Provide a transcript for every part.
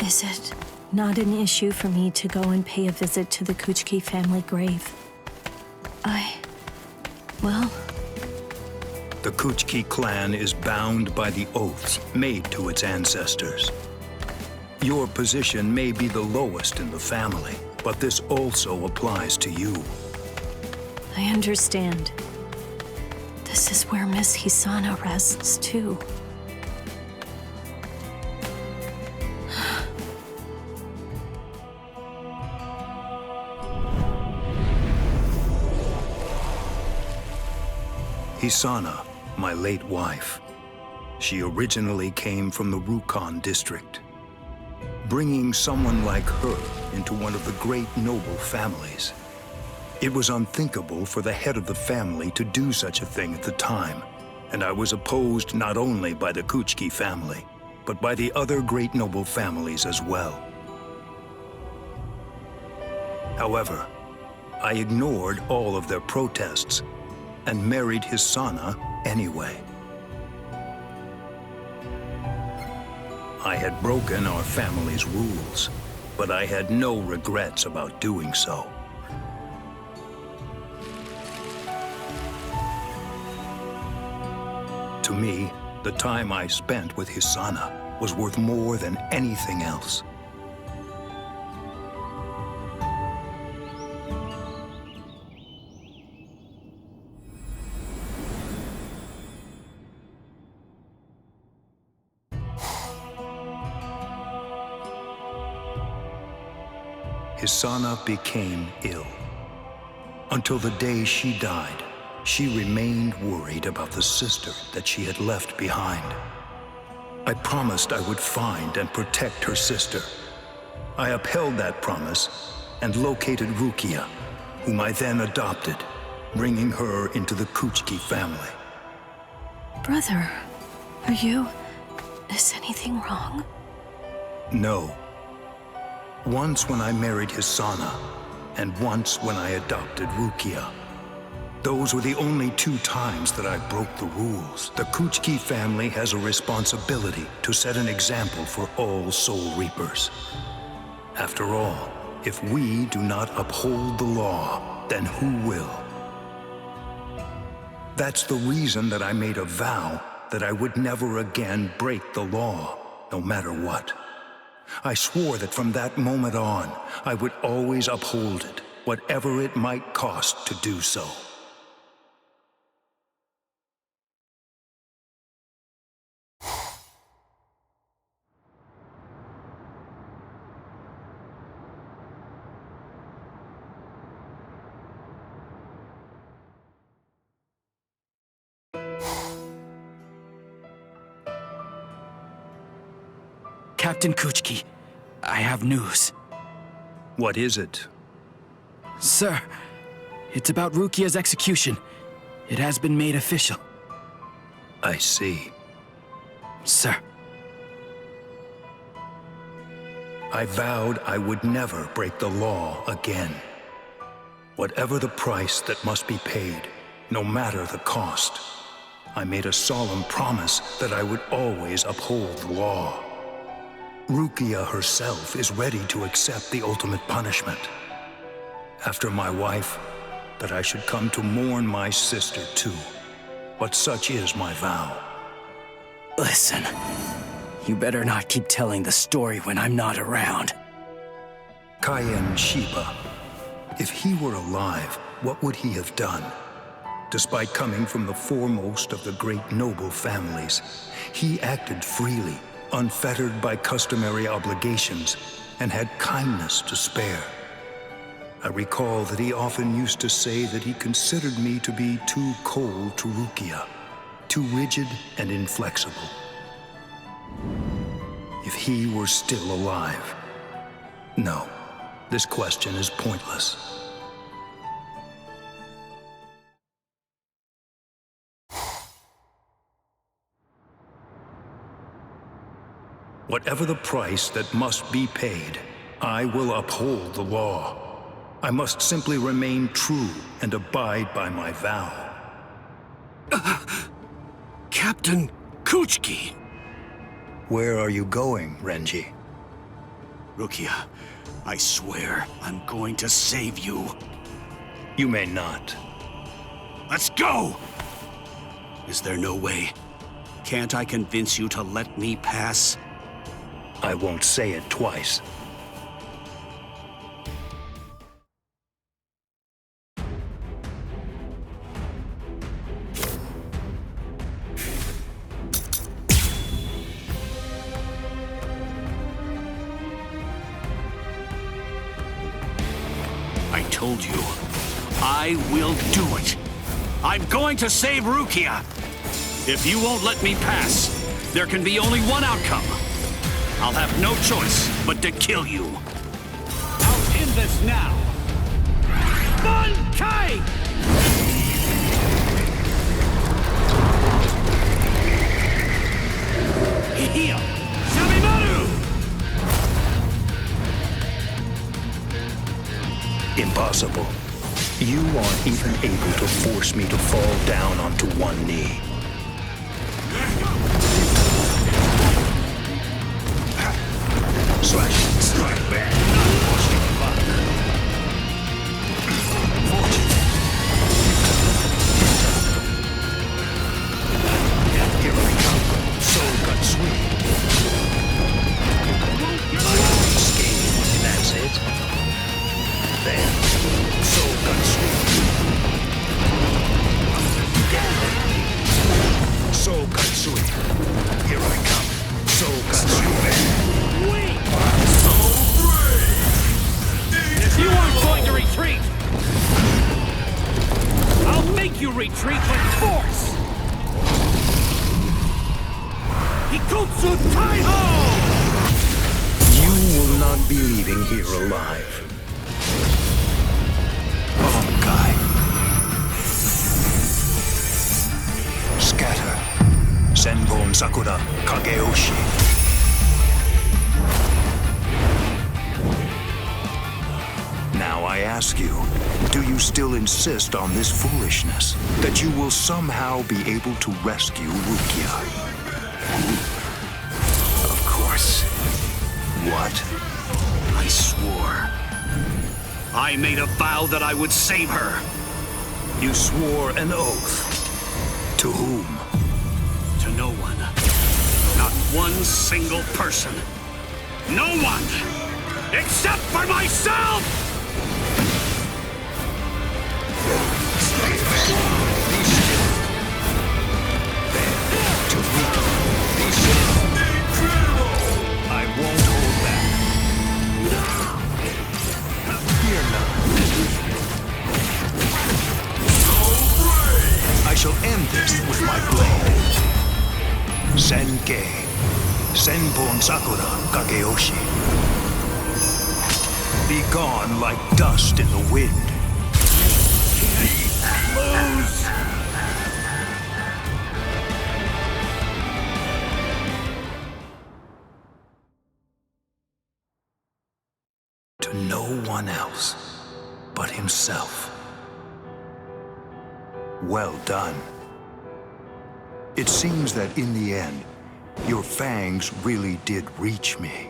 Is it not an issue for me to go and pay a visit to the Kuchiki family grave? Well... The Kuchiki clan is bound by the oaths made to its ancestors. Your position may be the lowest in the family, but this also applies to you. I understand. This is where Miss Hisana rests, too. Hisana, my late wife. She originally came from the Rukon district. Bringing someone like her into one of the great noble families. It was unthinkable for the head of the family to do such a thing at the time, and I was opposed not only by the Kuchiki family, but by the other great noble families as well. However, I ignored all of their protests and married Hisana anyway. I had broken our family's rules, but I had no regrets about doing so. To me, the time I spent with Hisana was worth more than anything else. Hisana became ill. Until the day she died, she remained worried about the sister that she had left behind. I promised I would find and protect her sister. I upheld that promise and located Rukia, whom I then adopted, bringing her into the Kuchiki family. Brother, are you... is anything wrong? No. Once when I married Hisana, and once when I adopted Rukia. Those were the only 2 times that I broke the rules. The Kuchiki family has a responsibility to set an example for all Soul Reapers. After all, if we do not uphold the law, then who will? That's the reason that I made a vow that I would never again break the law, no matter what. I swore that from that moment on, I would always uphold it, whatever it might cost to do so. Captain Kuchiki, I have news. What is it? Sir, it's about Rukia's execution. It has been made official. I see. Sir. I vowed I would never break the law again. Whatever the price that must be paid, no matter the cost, I made a solemn promise that I would always uphold the law. Rukia herself is ready to accept the ultimate punishment. After my wife, that I should come to mourn my sister too. But such is my vow. Listen, you better not keep telling the story when I'm not around. Kaien Shiba. If he were alive, what would he have done? Despite coming from the foremost of the great noble families, he acted freely, unfettered by customary obligations, and had kindness to spare. I recall that he often used to say that he considered me to be too cold to Rukia, too rigid and inflexible. If he were still alive. No, this question is pointless. Whatever the price that must be paid, I will uphold the law. I must simply remain true and abide by my vow. Captain Kuchiki! Where are you going, Renji? Rukia, I swear I'm going to save you. You may not. Let's go! Is there no way? Can't I convince you to let me pass? I won't say it twice. I told you, I will do it. I'm going to save Rukia. If you won't let me pass, there can be only one outcome. I'll have no choice but to kill you. I'll end this now. Bankai! Heal! Shamimaru! Impossible. You aren't even able to force me to fall down onto one knee. Slash, strike back. Here I come. Soul cut sweet. I escape. That's it. There. Soul cut sweet. Soul cut sweet. Here I come. Soul cut sweet. Wait! If you aren't going to retreat, I'll make you retreat with force! Hikutsu Taiho! You will not be leaving here alive. Bankai. Scatter. Senbon Sakura Kageoshi. Now I ask you, do you still insist on this foolishness? That you will somehow be able to rescue Rukia? Of course. What? I swore. I made a vow that I would save her. You swore an oath. To whom? To no one. Not one single person. No one! Except for myself! Be still. There. To Rico. Be still. I won't hold back. Fear not. I shall end this with my blade. Senkei. Senbon Sakura Kageoshi. Be gone like dust in the wind. Lose! To no one else but himself. Well done. It seems that in the end, your fangs really did reach me.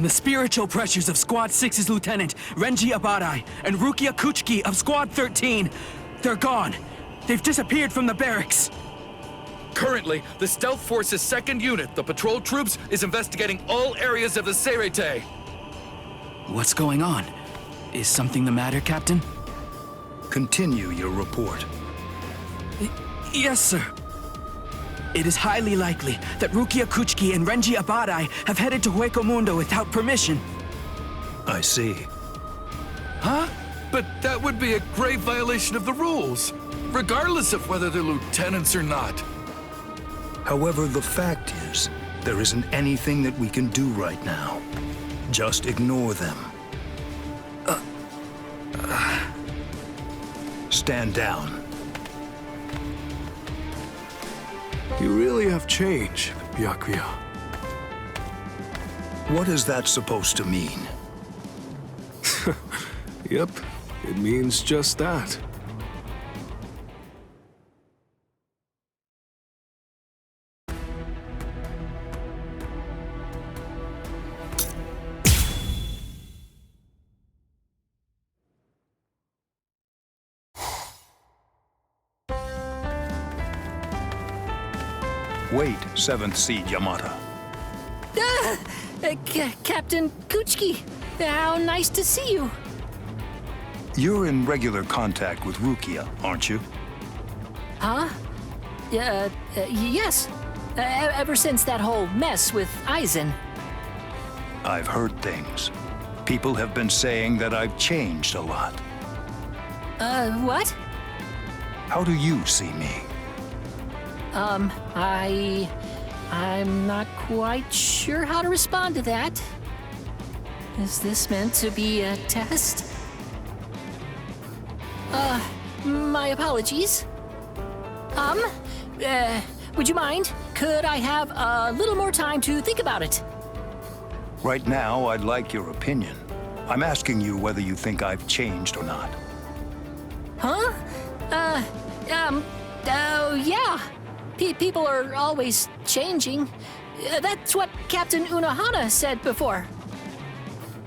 The spiritual pressures of Squad 6's Lieutenant, Renji Abarai, and Rukia Kuchiki of Squad 13, they're gone. They've disappeared from the barracks. Currently, the Stealth Force's 2nd unit, the patrol troops, is investigating all areas of the Seirete. What's going on? Is something the matter, Captain? Continue your report. Yes, sir. It is highly likely that Rukia Kuchiki and Renji Abarai have headed to Hueco Mundo without permission. I see. Huh? But that would be a grave violation of the rules, regardless of whether they're lieutenants or not. However, the fact is, there isn't anything that we can do right now. Just ignore them. Stand down. You really have changed, Byakuya. What is that supposed to mean? Yep, it means just that. Wait, 7th Seed Yamata. Captain Kuchiki, how nice to see you. You're in regular contact with Rukia, aren't you? Huh? Yes. Ever since that whole mess with Aizen. I've heard things. People have been saying that I've changed a lot. What? How do you see me? I'm not quite sure how to respond to that. Is this meant to be a test? My apologies. Would you mind? Could I have a little more time to think about it? Right now, I'd like your opinion. I'm asking you whether you think I've changed or not. Huh? Yeah. People are always changing. That's what Captain Unohana said before.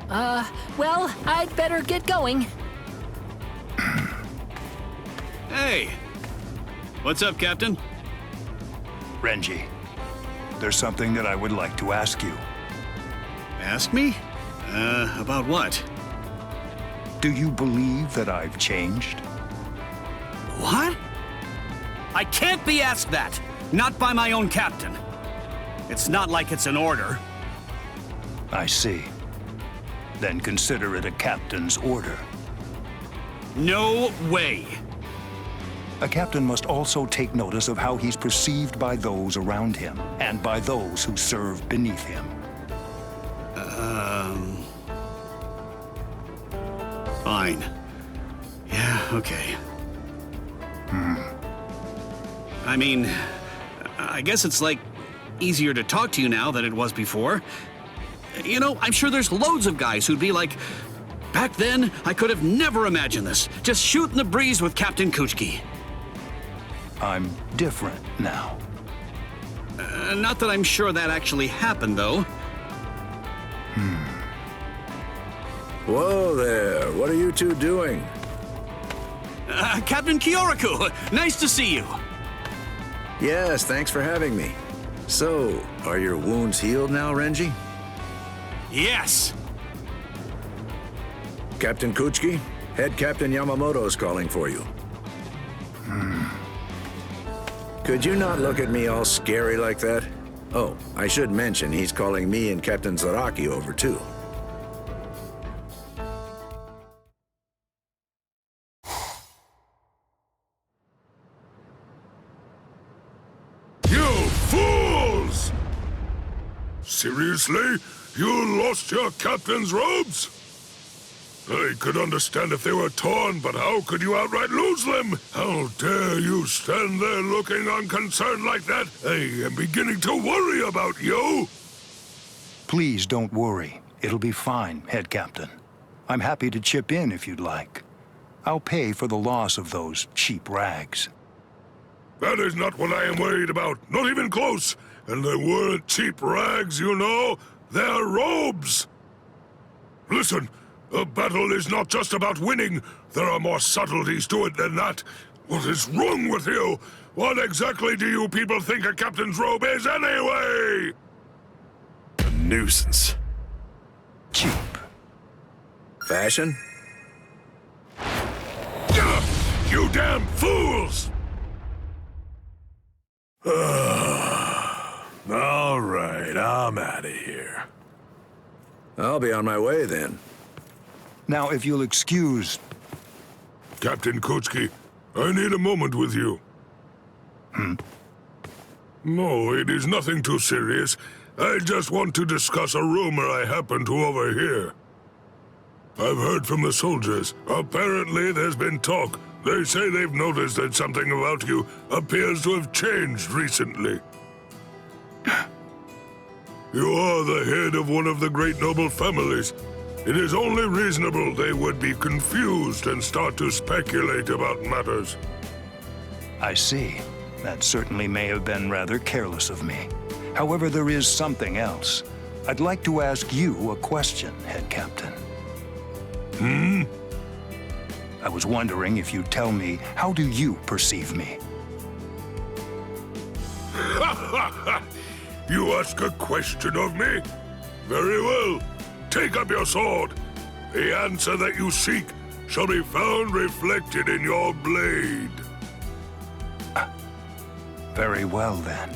Well, I'd better get going. Hey! What's up, Captain? Renji, there's something that I would like to ask you. Ask me? About what? Do you believe that I've changed? What? I can't be asked that! Not by my own captain. It's not like it's an order. I see. Then consider it a captain's order. No way! A captain must also take notice of how he's perceived by those around him, and by those who serve beneath him. Fine. Yeah, okay. I mean, I guess it's like easier to talk to you now than it was before. You know, I'm sure there's loads of guys who'd be like, back then, I could have never imagined this. Just shooting the breeze with Captain Kuchiki. I'm different now. Not that I'm sure that actually happened, though. Whoa there, what are you two doing? Captain Kyoraku, nice to see you. Yes, thanks for having me. So, are your wounds healed now, Renji? Yes. Captain Kuchiki, Head Captain Yamamoto's calling for you. Could you not look at me all scary like that? Oh, I should mention he's calling me and Captain Zaraki over too. You fools! Seriously? You lost your captain's robes? I could understand if they were torn, but how could you outright lose them? How dare you stand there looking unconcerned like that? I am beginning to worry about you. Please don't worry. It'll be fine, Head Captain. I'm happy to chip in if you'd like. I'll pay for the loss of those cheap rags. That is not what I am worried about, not even close. And they weren't cheap rags, you know. They're robes. Listen, a battle is not just about winning. There are more subtleties to it than that. What is wrong with you? What exactly do you people think a captain's robe is anyway? A nuisance. Cheap. Fashion? You damn fools! All right, I'm out of here. I'll be on my way then. Now, if you'll excuse... Captain Kuchiki, I need a moment with you. No, it is nothing too serious. I just want to discuss a rumor I happen to overhear. I've heard from the soldiers. Apparently, there's been talk They say they've noticed that something about you appears to have changed recently. You are the head of one of the great noble families. It is only reasonable they would be confused and start to speculate about matters. I see. That certainly may have been rather careless of me. However, there is something else. I'd like to ask you a question, Head Captain. I was wondering if you'd tell me, how do you perceive me? You ask a question of me? Very well. Take up your sword. The answer that you seek shall be found reflected in your blade. Very well, then.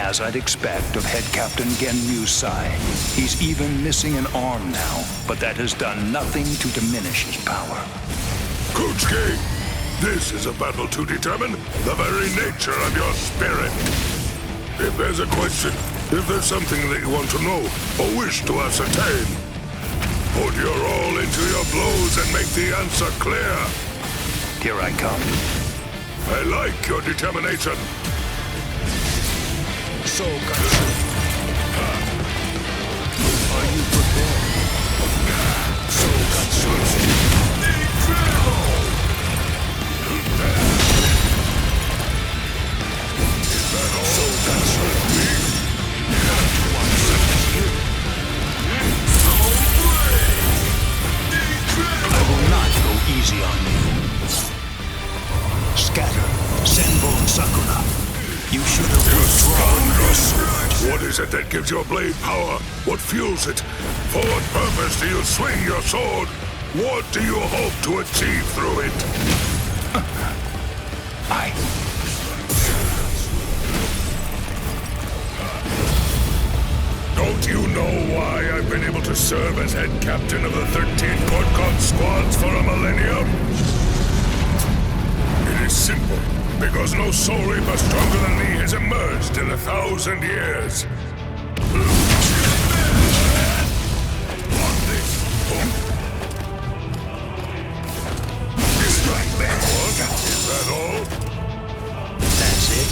As I'd expect of Head Captain Genryu's side, he's even missing an arm now, but that has done nothing to diminish his power. Kuchiki, this is a battle to determine the very nature of your spirit. If there's a question, if there's something that you want to know or wish to ascertain, put your all into your blows and make the answer clear. Here I come. I like your determination. So, Gatsu. Are you prepared? So, Gatsu. So, Gatsu. I will not go easy on you. Scatter, Senbon Sakura. You should have withdrawn your sword. What is it that gives your blade power? What fuels it? For what purpose do you swing your sword? What do you hope to achieve through it? Don't you know why I've been able to serve as head captain of the 13 Court Guard squads for a millennium? It is simple. Because no soul reaper stronger than me has emerged in 1,000 years. Is that all? That's it?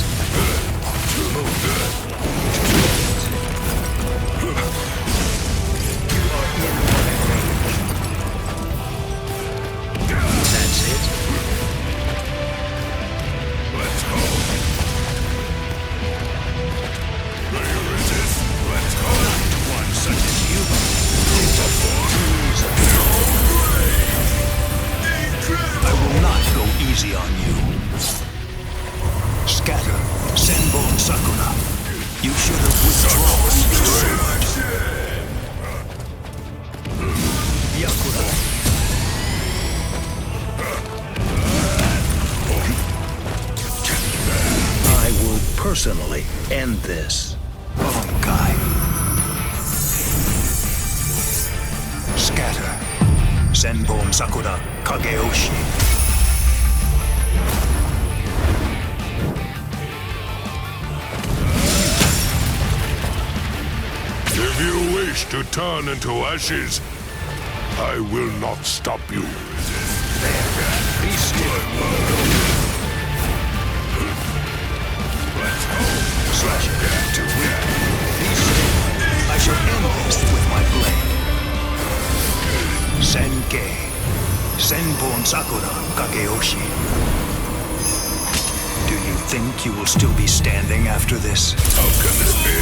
That's it? Let's go. Do you resist? Let's go. One such as you. I will not go easy on you. Scatter, Senbon Sakura. You should have withdrawn your sword. Byakuya. I will personally end this. Bankai. Scatter. Senbon Sakura Kageyoshi. If you wish to turn into ashes, I will not stop you. Be still. Slash to whip. Be still. I shall end this with my blade. Senkei. Senbon Sakura Kageyoshi. Do you think you will still be standing after this? How can this be?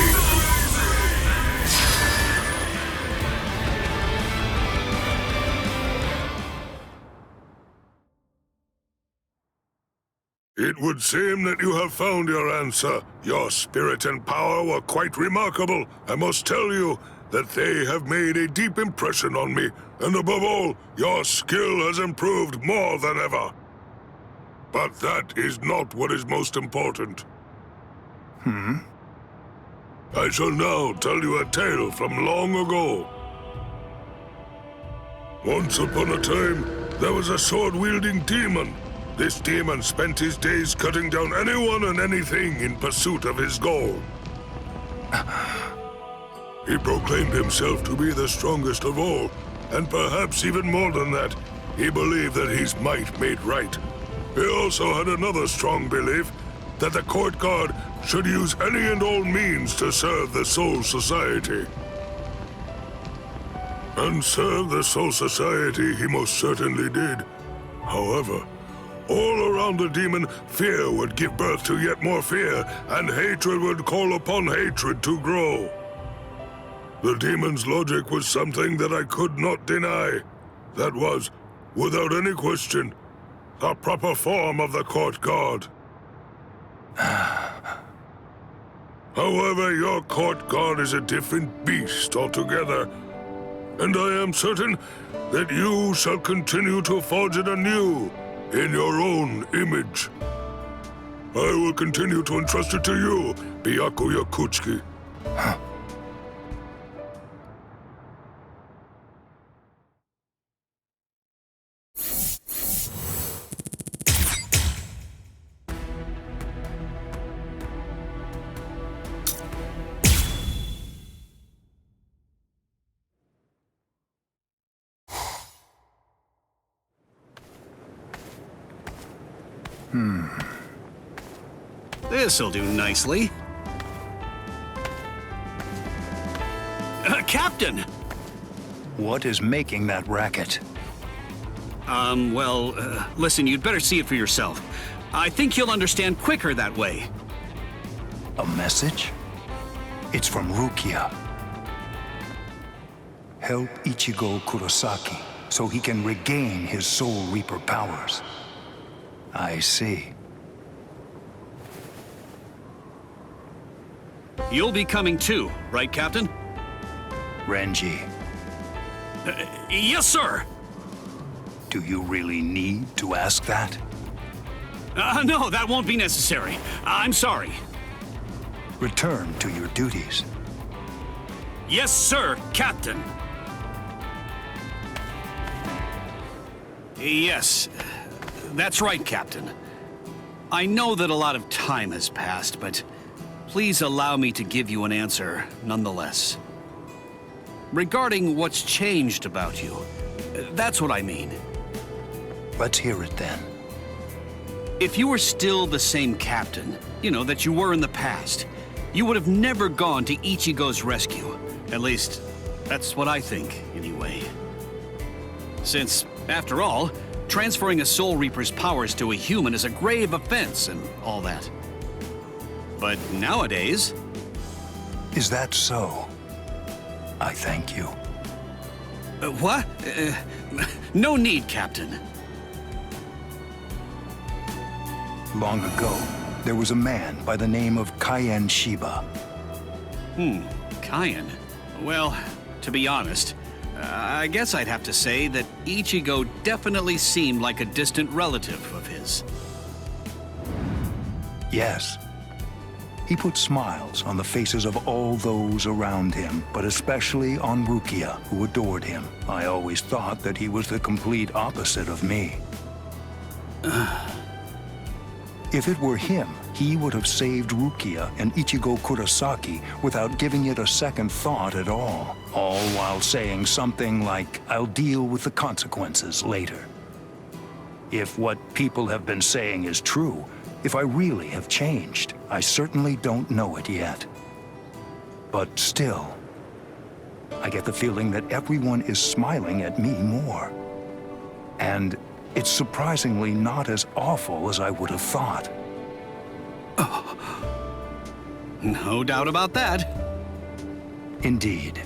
It would seem that you have found your answer. Your spirit and power were quite remarkable. I must tell you that they have made a deep impression on me. And above all, your skill has improved more than ever. But that is not what is most important. I shall now tell you a tale from long ago. Once upon a time, there was a sword-wielding demon. This demon spent his days cutting down anyone and anything in pursuit of his goal. He proclaimed himself to be the strongest of all, and perhaps even more than that, he believed that his might made right. He also had another strong belief, that the court guard should use any and all means to serve the Soul Society. And serve the Soul Society he most certainly did. However, all around the demon, fear would give birth to yet more fear, and hatred would call upon hatred to grow. The demon's logic was something that I could not deny. That was, without any question, the proper form of the court guard. However, your court guard is a different beast altogether, and I am certain that you shall continue to forge it anew in your own image. I will continue to entrust it to you, Byakuya Kuchiki. This'll do nicely. Captain! What is making that racket? Listen, you'd better see it for yourself. I think you'll understand quicker that way. A message? It's from Rukia. Help Ichigo Kurosaki so he can regain his Soul Reaper powers. I see. You'll be coming too, right, Captain? Renji, Yes, sir! do you really need to ask that? No, that won't be necessary. I'm sorry. Return to your duties. Yes, sir, Captain. Yes, that's right, Captain. I know that a lot of time has passed, but please allow me to give you an answer nonetheless. Regarding what's changed about you, that's what I mean. Let's hear it then. If you were still the same captain, that you were in the past, you would have never gone to Ichigo's rescue. At least, that's what I think, anyway. Since, after all, transferring a Soul Reaper's powers to a human is a grave offense and all that. But nowadays... Is that so? I thank you. What? No need, Captain. Long ago, there was a man by the name of Kaien Shiba. Kaien? Well, to be honest, I guess I'd have to say that Ichigo definitely seemed like a distant relative of his. Yes. He put smiles on the faces of all those around him, but especially on Rukia, who adored him. I always thought that he was the complete opposite of me. If it were him, he would have saved Rukia and Ichigo Kurosaki without giving it a second thought at all while saying something like, "I'll deal with the consequences later." If what people have been saying is true, if I really have changed, I certainly don't know it yet. But still, I get the feeling that everyone is smiling at me more. And it's surprisingly not as awful as I would have thought. No doubt about that. Indeed.